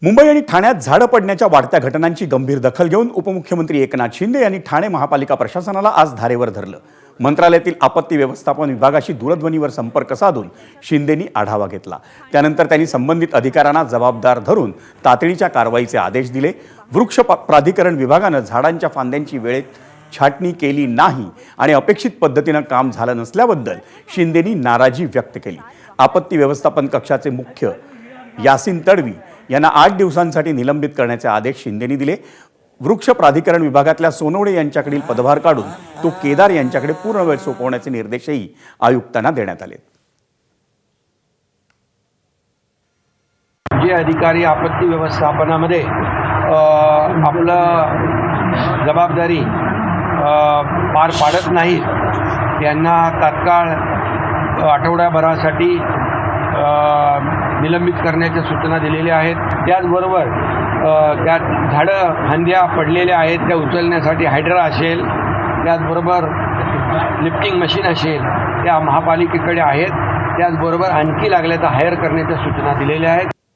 मुंबई आणि ठाण्यात झाडं पडण्याच्या वाढत्या घटनांची गंभीर दखल घेऊन उपमुख्यमंत्री एकनाथ शिंदे यांनी ठाणे महापालिका प्रशासनाला आज धारेवर धरलं। मंत्रालयातील आपत्ती व्यवस्थापन विभागाशी दूरध्वनीवर संपर्क साधून शिंदेंनी आढावा घेतला। त्यानंतर त्यांनी संबंधित अधिकाऱ्यांना जबाबदार धरून तातडीच्या कारवाईचे आदेश दिले। वृक्ष प्राधिकरण विभागाने झाडांच्या फांद्यांची वेळेत छाटणी केली नाही आणि अपेक्षित पद्धतीने काम झालं नसल्याबद्दल शिंदेंनी नाराजी व्यक्त केली। आपत्ती व्यवस्थापन कक्षाचे मुख्य यासीन तडवी यांना 8 दिवसांसाठी निलंबित करण्याचे आदेश शिंदेंनी दिले। वृक्ष प्राधिकरण विभागातल्या सोनवणे यांच्याकडील पदभार काढून तो केदार यांच्याकडे पूर्णवेळ सोपवण्याचे निर्देशही आयुक्तांना देण्यात आले। जे अधिकारी आपत्ती व्यवस्थापनामध्ये आपलं जबाबदारी पार पाडत नाहीत त्यांना तात्काळ आठवड्याभरासाठी निलंबित करण्याच्या सूचना दिलेल्या आहेत। त्याचबरोबर त्या झाडं फांद्या पडलेल्या आहेत त्या उचलण्यासाठी हायड्रा असेल, त्याचबरोबर लिफ्टिंग मशीन असेल त्या महापालिकेकडे आहेत। त्याचबरोबर आणखी लागल्या तर हायर करण्याच्या सूचना दिलेल्या आहेत।